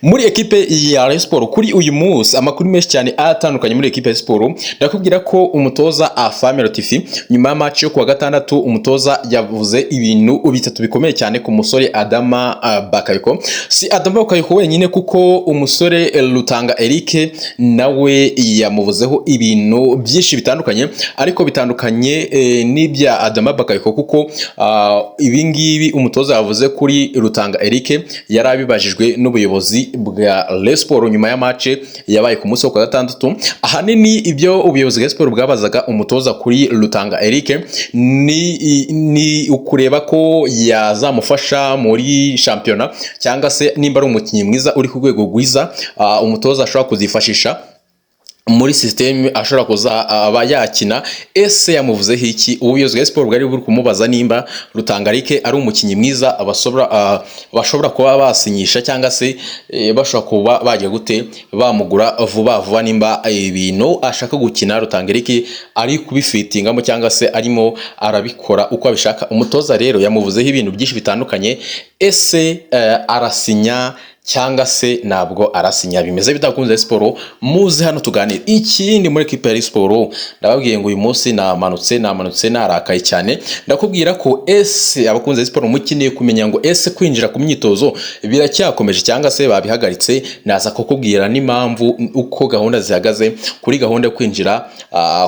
muri ekipe ya Rayon Sport kuri uyu munsi amakuru menshi cyane atandukanye muri ekipe ya Sport. Ndakubwira ko umutoza Afame Latifi nyuma ya match yo kuwa gatandatu umutoza yavuze ibintu bitatu bikomeye cyane ku musore Adama Bakayoko. Si Adama Bakayoko wenyine kuko umusore Rutanga Eric nawe yamuvuzeho ibintu byinshi bitandukanye, ariko bitandukanye n'ibya Adama Bakayoko kuko ibingibi umutoza yavuze kuri Rutanga Eric yarabibajijwe n'ubuyobozi bwa Rayon Sport nyuma ya match yabaye ku munsi wa gatandatu. Ahanini ibyo ubuyobozi bwa Sport bwabazaga umutoza kuri Rutanga Eric ni ukureba ko yazamufasha muri championnat cyangwa se nimba ari umukinnyi mwiza uri ku rwego rwiza umutoza ashobora kuzifashisha muri system ashobora kuza aba yakina. Ese yamuvuzeho iki? Ubuyobozi bwa Sport bwari buri kumubaza nimba Rutanga Eric ari umukinnyi mwiza bashobora kuba basinyisha cyangwa se bashobora kuba bagiye gute bamugura vuba nimba ibintu ashaka gukina Rutanga Eric ari kubifitingamo cyangwa se arimo arabikora uko abishaka. Umutoza rero yamuvuzeho ibintu byinshi bitandukanye. Ese arasinya cyangwa se nabwo arasinya? Bimeze bitakunze Sport, muze hano tuganire. Ikindi muri equipe ya Sport ndababwiye ngo uyu munsi namanutse narakaye cyane. Ndakubwira ko ese abakunze Sport mukeneye kumenya ngo ese kwinjira ku myitozo biracyakomeje cyangwa se babihagaritse. Naza kukubwira n'impamvu uko gahunda zihagaze kuri gahunda yo kwinjira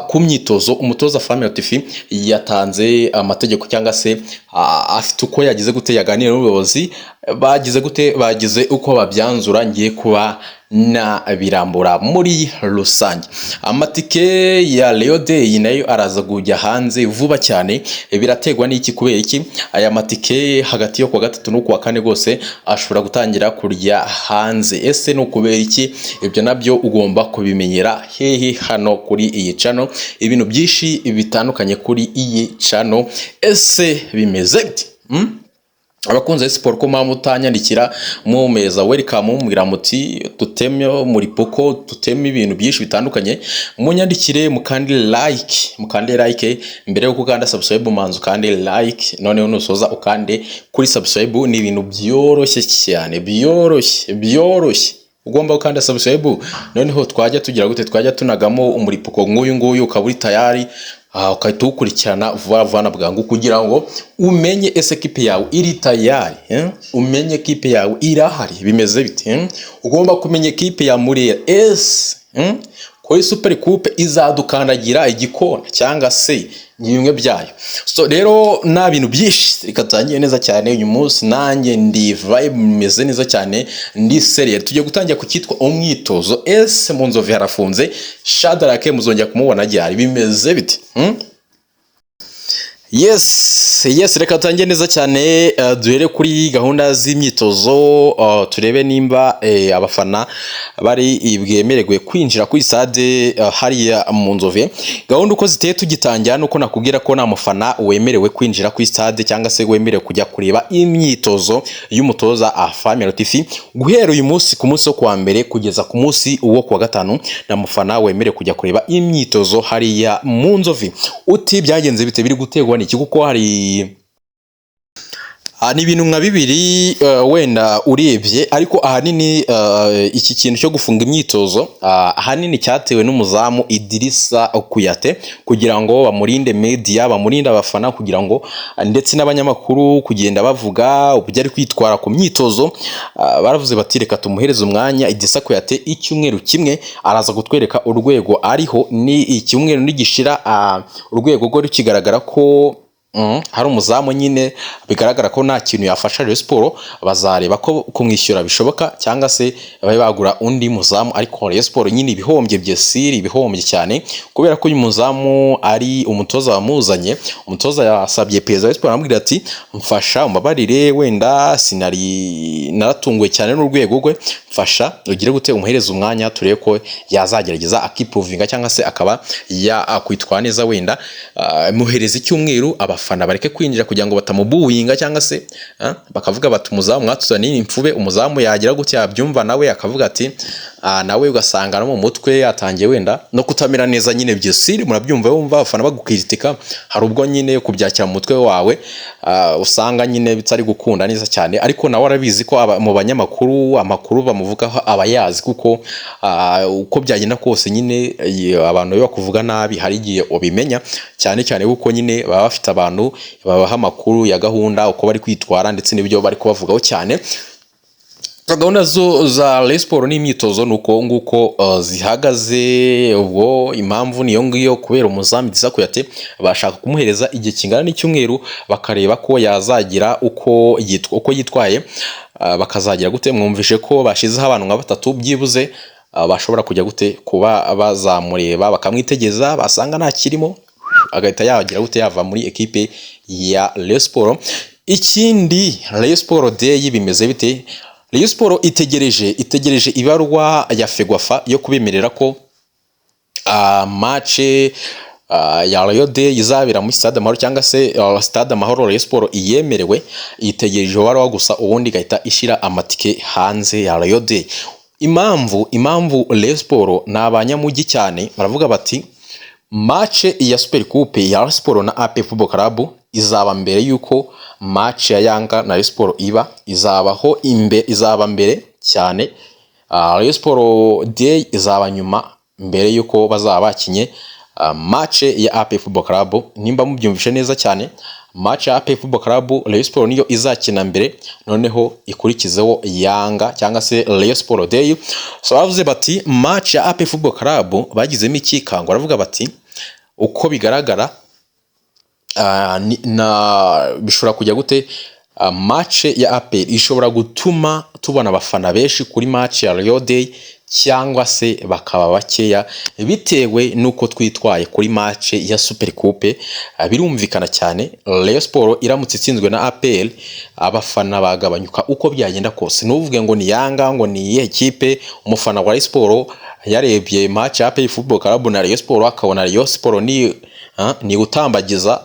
ku myitozo. Umutoza Afame Latifi yatanze amategeko cyangwa se afite uko yagize gute yaganira n'ubuyobozi bagize uko babyanzura. Ngiye kuba na birambura muri rusange. Amatike ya Leo Day nayo araza kujya hanze vuba cyane. Birategwa n'iki? Kubera iki aya matike hagati yo kuwa gatatu no kuwa kane gose ashobora gutangira kurya hanze? Ese no kubera iki? Ibyo nabyo ugomba kubimenyera hehe hano kuri iyi channel. Ibintu byinshi bitandukanye kuri iyi channel. Ese bimeze bite? Abakunze Sport ko mutanyandikira mumeza welcome mumbwira muti tutemye muri poko tuteme ibintu byinshi bitandukanye. Munyandikire mukandi like mbere yo kuganda subscribe manzu kandi like noneho nusoza ukande kuri subscribe. Ni ibintu byoroshye cyane, byoroshye ugomba ukanda subscribe noneho twajya tugira gute twajya tunagamo umuripoko nguyu ukaburi tayari ukahita ukurikirana vuba bwangu kugira ngo umenye ese equipe yawe iri tayari, umenye equipe yawe irahari. Bimeze bite? Ugomba kumenya equipe ya Murera ese kuri Super Coupe izadukandagira igikona cyangwa se bimwe byayo. So rero na bintu byinshi reka tangiye neza cyane uyu munsi. Nanjye ndi vibe meze neza cyane, ndi serious. Tujye gutangira ku cyitwa umwitozo. Ese mu Nzove harafunze Shadarake muzongera kumubona ryari? Bimeze bite? Yes, reka tangiye neza cyane. Duhere kuri gahunda z'imyitozo turebe nimba abafana bari bwemererwe kwinjira kuri stade hariya mu Nzove. Gahunda uko ziteye tugitangira nuko nakubwira ko nta mufana wemerewe kwinjira kuri stade cyangwa se wemerewe kujya kureba imyitozo y'umutoza Afame Latifi guhera uyu munsi ku munsi wo kuwa mbere kugeza ku munsi wo kuwa gatanu. Na mufana wemerewe kujya kureba imyitozo hariya mu Nzove. Uti byagenze bite? Biri gutegwa n'iki? Kuko hari ni ibintu nka bibiri wenda urebye, ariko ahanini iki kintu cyo gufunga imyitozo ahanini cyatewe n'umuzamu Idrissa Kuyate kugira ngo bamurinde media, bamurinde abafana, kugira ngo ndetse n'abanyamakuru kugenda bavuga ubujya ari kwitwara ku myitozo. Baravuze bati reka tumuhereze umwanya Idrissa Kuyate icyumweru kimwe araza gutwereka urwego ariho. Ni icyumweru nigishira urwego rwo rukigaragara ko hari umuzamu nyine bigaragara ko nta kintu yafasha Rayon Sport, bazareba ko kumwishyura bishoboka cyangwa se babe bagura undi muzamu. Ariko Rayon Sport nyine ibihombye byesiri, ibihombye cyane kubera ko uyu muzamu ari umutoza wamuzanye. Umutoza yasabye perezida wa Rayon Sport amubwira ati mfasha umbabarire, wenda naratunguwe cyane n'urwego rwe, mfasha ugire gute umuhereza umwanya turebe ko yazagerageza akiprovinga cyangwa se akaba yakwitwa neza. Wenda muhereza icyumweru aba abafana bareke kwinjira kugira ngo batamubuwinga cyangwa se bakavuga bati umuzamu mwatuzaniye imfube, umuzamu yagira gutya yabyumva nawe akavuga ati nawe ugasanga no mu mutwe atangiye wenda no kutamera neza nyine byesiri murabyumva wumva abafana bagukritika, hari ubwo nyine kubyakira mu mutwe wawe usanga nyine bitari gukunda neza cyane, ariko nawe arabizi ko mu banyamakuru amakuru bamuvugaho abayazi kuko uko byagenda kose nyine abantu yo bakuvuga nabi hari igihe ubimenya cyane cyane kuko nyine baba bafite abantu babaha amakuru ya gahunda uko bari kwitwara ndetse n'ibyo bari kubavugaho cyane. Gahunda zo za Rayon Sports n'imyitozo nuko nguko zihagaze, ubwo impamvu niyo ngiyo kubera umuzamu Idrissa Kuyate bashaka kumuhereza igihe kingana n'icyumweru bakareba ko yazagira uko yitwaye, bakazagira gute. Mwumvishe ko bashizeho abantu nka batatu byibuze bashobora kujya gute kuba bazamureba bakamwitegeza, basanga nta kirimo agahita yagira gute yava muri ekipe ya Rayon Sports. Ikindi Rayon Sports Day bimeze bite? Rayon Sports itegereje ibarwa ya Fegwafa yo kubemerera ko match ya Rayon Day izabera muri Stade Amahoro cyangwa se Stade Amahoro. Rayon Sports iyemerewe itegereje ibarwa gusa ubundi gahita ishira amatike hanze ya Rayon Day. Impamvu Rayon Sports n'abanyamugi cyane baravuga bati match ya Super Coupe ya Rayon Sports na AP Football Club izaba mbere yuko match ya Yanga na Rayon Sports izaba mbere cyane. Rayon Sports Day izaba nyuma mbere yuko bazaba bakinye match ya AP Football Club. Nimba mubyumvishe neza cyane, match ya AP Football Club Rayon Sports niyo izakina mbere, noneho ikurikizeho Yanga cyangwa se Rayon Sports Day. So bavuze bati match ya AP Football Club bagizemo ikikango, baravuga bati uko bigaragara bishobora kujya gute match ya APR ishobora gutuma tubona abafana benshi kuri match ya Rayon Day cyangwa se bakaba bakeya bitewe nuko twitwaye kuri match ya Super Coupe. Birumvikana cyane Rayon Sports iramutse itsinzwe na APR abafana bagabanyuka uko byagenda kose. Nuvuge ngo ni Yanga ngo ni ekipe, umufana wa Rayon Sports yarebye match ya APR Football Club na Rayon Sports akabona Rayon Sports ni utambagiza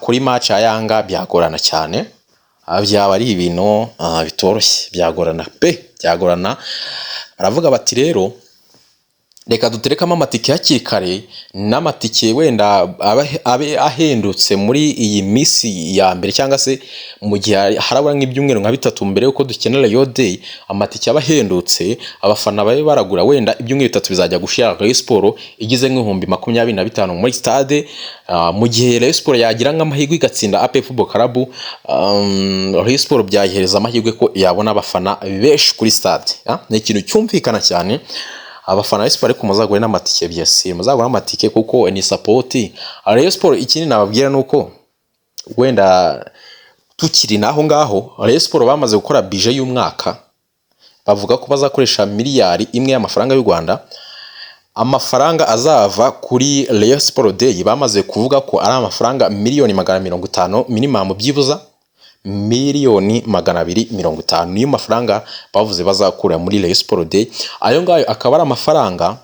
kuri match ya Yanga byagorana cyane, byaba ari ibintu bitoroshye, byagorana. Baravuga bati rero reka duterekamo amatike hakiri kare, n'amatike wenda abe ahendutse muri iyi misi ya mbere cyangwa se mu gihe harabura nk'ibyumweru nka bitatu mbere yuko dukenera Rayon Day. Amatike aba ahendutse, abafana babe baragura wenda ibyumweru bitatu bizajya gushira Rayon Sports igize nk'ibihumbi 25 muri stade. Mu gihe Rayon Sports yagira nk'amahirwe igatsinda AP Football Club, Rayon Sports byayihereza amahirwe ko yabona abafana benshi kuri stade. Ni ikintu cyumvikana cyane. Abafana Rayon Sports ariko muzagure n'amatike byese, muzagura n'amatike kuko ni support Rayon Sports. Ikindi nababwira nuko wenda tukiri naho ngaho, Rayon Sports bamaze gukora budget y'umwaka, bavuga ko bazakoresha miliyari imwe y'amafaranga y'u Rwanda. Amafaranga azava kuri Rayon Sports Day bamaze kuvuga ko ari amafaranga miliyoni 250 minimum, byibuza miliyoni 250 niyo mafaranga bavuze bazakura muri Rayon Sports Day. Ayo ngayo akaba ari amafaranga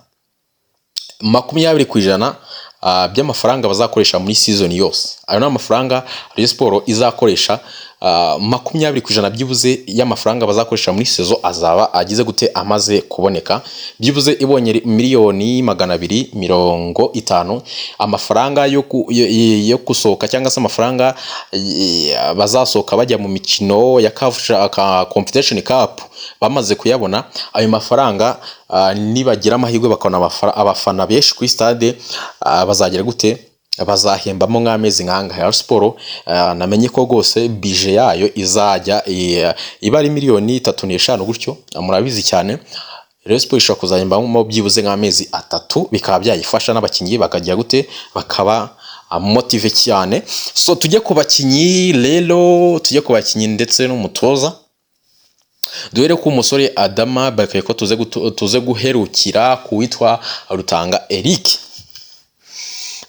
20% by'amafaranga bazakoresha muri season yose. Ayo ni amafaranga Rayon Sports izakoresha 20% byibuze y'amafaranga bazakoresha muri season azaba agize gute amaze kuboneka, byibuze ibonye miliyoni 250 amafaranga yo kusohoka cyangwa se amafaranga bazasohoka bajya mu mikino ya Confederation Cup bamaze kuyabona. Ayo mafaranga nibagira amahirwe bakona abafana benshi kuri stade bazagira gute bazahembamo nk'amezi nkanga. Rayon Sports namenye ko gose budget yayo izajya iba ari miliyoni 3.5 gutyo, murabizi cyane. Rayon Sports ishobora kuzahembamo byibuze nk'amezi 3, bikaba byayifasha n'abakinyi bakagira gute bakaba motive cyane. So tujye ku bakinyi rero, tujye ku bakinyi ndetse n'umutoza. Duhere ku musore Adama Bakayoko tuze guherukira kuwitwa Rutanga Eric.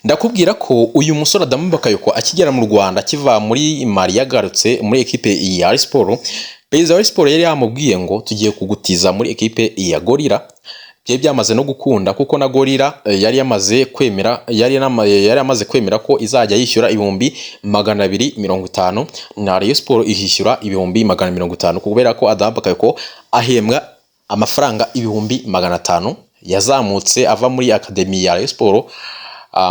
Ndakubwira ko uyu musore Adamu Bakayoko akigera mu Rwanda kiva muri Mali yagarutse muri ekipe ya Rayon Sports. Perezida wa Rayon Sports yari yamubwiye ngo tugiye kugutiza muri ekipe ya Gorilla. byari byamaze no gukunda kuko na Gorilla yari yamaze kwemera ko izajya yishyura ibihumbi 250 na Rayon Sport ihishyura ibihumbi 150 kubera ko Adam Bakayoko ahembwa amafaranga ibihumbi 500 yazamutse ava muri akademi ya Rayon Sport.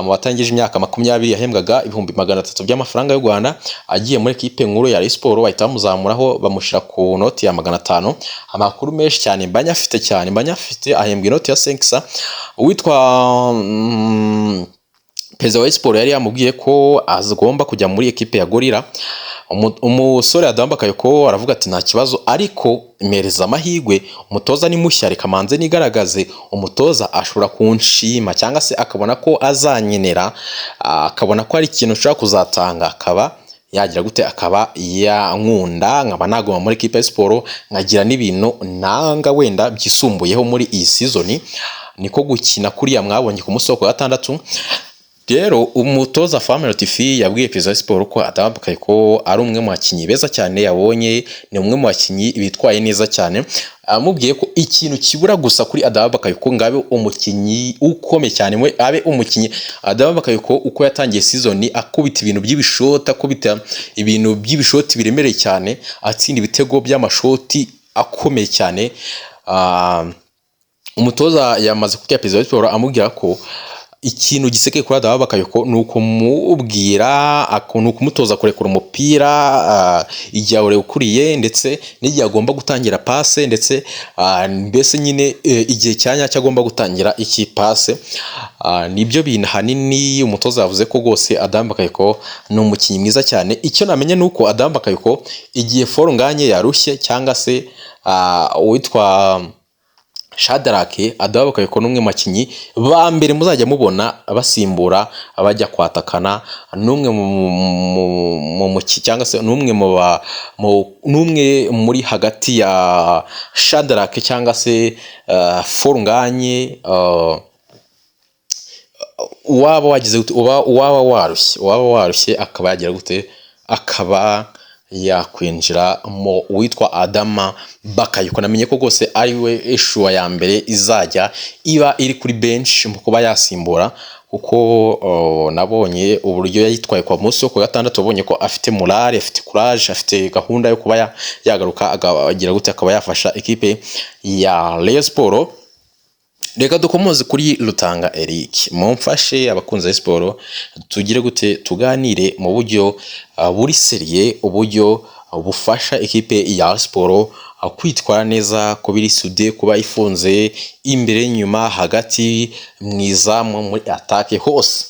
Mu batangije imyaka 20 yahembwaga ibihumbi 300 by'amafaranga y'u Rwanda, agiye muri equipe nkuru ya Rayon Sport bahita bamuzamuraho bamushira ku noti ya 500. Amakuru menshi cyane mbanyafite ahembwa inoti ya 500. Uwitwa Perezida wa Sport yari yamubwiye ko azagomba kujya muri equipe ya Gorilla. Umusore Adam Bakayoko aravuga ati nta kibazo, ariko mereza amahigwe, umutoza ni mushya, reka manze nigaragaze, umutoza ashobora kunshima cyangwa se akabona ko azanyenera, akabona ko ari ikintu ushaka kuzatanga, akaba yagira gute, akaba yankunda, nkaba nagoma muri equipe ya Sport, nkagira n'ibintu nanga wenda byisumbuyeho muri iyi season. Niko gukina kuriya mwabonye ku musoko wa 6. Rero umutoza Family TV yabwiye Perezida wa Sport ko Adam Bakayoko ari umwe mu bakinyi beza cyane yabonye, ni umwe mu bakinyi bitwaye neza cyane. Amubwiye ko ikintu kibura gusa kuri Adam Bakayoko ngabe umukinyi ukome cyane, we abe umukinyi Adam Bakayoko uko yatangiye season akubita ibintu by'ibishoti, akubita ibintu by'ibishoti biremereye cyane, atsinda ibitego by'amashoti akomeye cyane. Umutoza yamaze kubwira Perezida wa Sport amubwira ko ikintu gisekeye kuri Adam Bakayoko nuko mubwira akuntu kumutoza kurekura umupira igihe ukuriye, ndetse n'igihe agomba gutangira passe, ndetse mbese nyine igihe cyanya cyagomba gutangira iki passe. Nibyo bintu hanini umutoza yavuze ko gose Adam Bakayoko ni umukinyi mwiza cyane. Icyo namenye nuko Adam Bakayoko igihe Forunganye yarushye cyangwa se witwa Shadrake, Adam Bakayoko n'umwe makinyi ba mbere muzajya mubona basimbura abajya kwatakana, n'umwe mu muki cyangwa se n'umwe muri hagati ya Shadrake cyangwa se Forunganye, waba wagize waba warushye akaba yagira gute, akaba yakwinjira mu witwa Adam Bakayoko. Namenye ko gose ari we eshuwa ya mbere izajya iba iri kuri bench mu kuba yasimbura, kuko nabonye uburyo yitwaye kwa munsi wo ku 6, wabonye ko afite morale, afite courage, afite gahunda yo kuba yagaruka agira gute, akaba yafasha equipe ya Rayon Sport. Reka dukomoze kuri Rutanga Eric, mumfashe abakunzi ba Sport tugire gute, tuganire mu buryo buri serie, uburyo bufasha equipe ya Sport kwitwara neza, ko biri sude, kuba ifunze imbere nyuma hagati mwizamu muri attaque hose.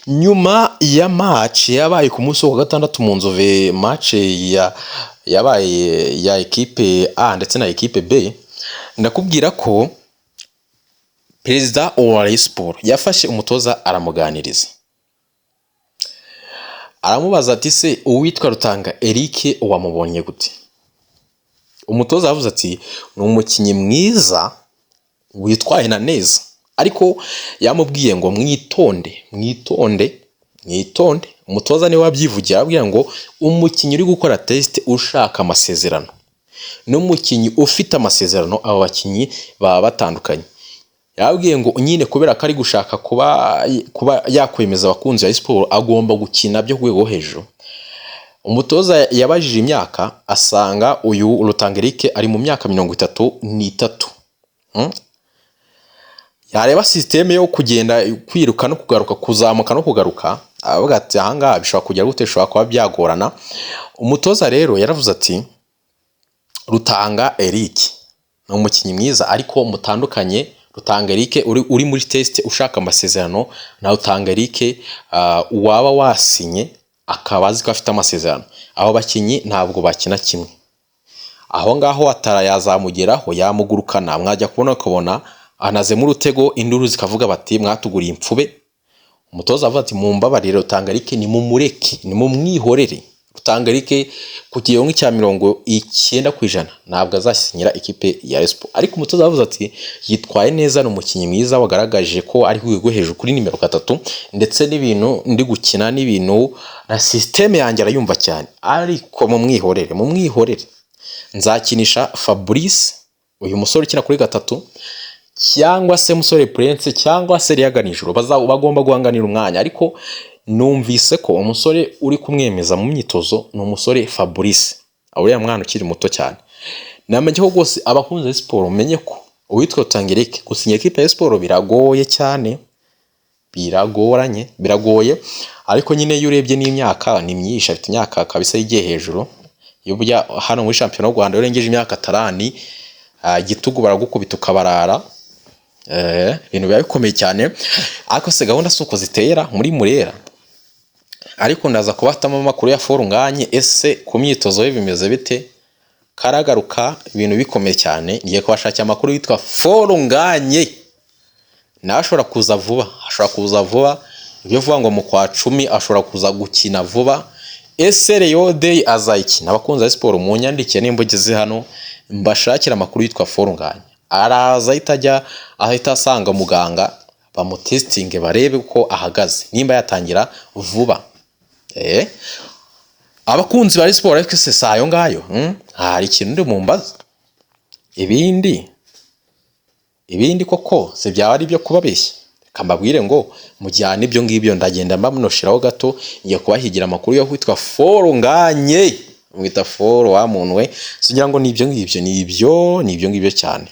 Nyuma ya match yabaye ku munsi wa 6 mu Nzove, match yabaye ya equipe A ndetse na equipe B, ndakubwira ko Perezida wa Rayon Sport yafashe umutoza aramuganiriza, aramubaza ati se uwitwa Rutanga Eric wamubonye gute? Umutoza yavuze ati ni umukinyi mwiza witwaye na neza, ariko yamubwiye ngo mwitonde. Umutoza niwe wabyivugira, abwira ngo umukinyi uri gukora test ushaka amasezerano n'umukinyi ufite amasezerano, abo bakinyi baba batandukanye. Yabwiye ngo nyine kubera ko ari gushaka kuba yakwemeza abakunzi ba Sport agomba gukina byo rwego hejuru. Umutoza yabajije imyaka, asanga uyu Rutanga Eric ari mu myaka 33. Yareba systeme yo kugenda kwiruka no kugaruka, kuzamuka no kugaruka, avuga ati ahanga bishobora kujya gute, shobora kuba byagorana. Umutoza rero yaravuze ati Rutanga Eric ni umukinyi mwiza, ariko mutandukanye. Rutanga Eric uri muri test ushaka amasezerano, na Rutanga Eric waba wasinye akaba azi ko afite amasezerano. Aho bakinyi ntabwo bakina kimwe. Aho ngaho atarayazamugeraho yamugurukana, mwajya kubona anaze mu rutego, induru zikavuga bati mwatuguriye impfube. Umutoza avuga ati mumbabarire Rutanga Eric ni mumureke, ni mumwihorere. Rutanga Eric ku kiyongo cya 90% ntabwo azasinyira equipe ya Sport, ariko umutoza avuze ati yitwaye neza, n'umukinyi mwiza wagaragaje ko ari kugwego hejuru kuri nimero 3, ndetse n'ibintu ndi gukina n'ibintu na systeme yanjye arayumva cyane, ariko mumwihorere nzakinisha Fabrice uyu musore ukina kuri gatatu cyangwa se musore Prince cyangwa se Riyaganijuru bagomba guhanganira umwanya, ariko numvise ko umusore uri kumwemeza mu myitozo ni umusore Fabrice, uriya mwana ukiri muto cyane. Namenye ko rwose abakunze siporo menye ko uwitwa Tangerike gusinya equipe ya siporo biragoye cyane, biragoye, ariko nyine iyo urebye n'imyaka ni myinshi, afite imyaka kabisa igiye hejuru. Iyo burya hano muri shampiyona y'u Rwanda urengeje imyaka 30 igitugu baragukubita ukabarara, ibintu biba bikomeye cyane. Ariko se gahunda suko zitera muri Murera, ariko ndaza kubatamo amakuru ya Forunganye. Ese ku myitozo ye bimeze bite? Karagaruka ibintu bikomeye cyane. Ngiye kubashakira amakuru yitwa Forunganye, nawe ashobora kuza vuba, ibyo vuga ngo mu kwa 10 ashobora kuza gukina vuba. Ese Rayon Day azayikina? Abakunzi ba siporo mu nyandike n'imbogezi hano mbashakira amakuru yitwa Forunganye. Araza ahita asanga muganga bamutestinge barebe uko ahagaze, nimba yatangira vuba. Abakunzi ba siporo ariko se sayo ngayo hari ikintu ndi mumbaza, ibindi koko se byaba ari byo kubabeshya? Kambabwire ngo mujyane ibyo ngibyo, ndagenda mbamunoshiraho gato, ngiye kubahigira amakuru yo kwitwa Forunganye, mwita Foro wa muntu we, singira ngo nibyo ngibyo cyane.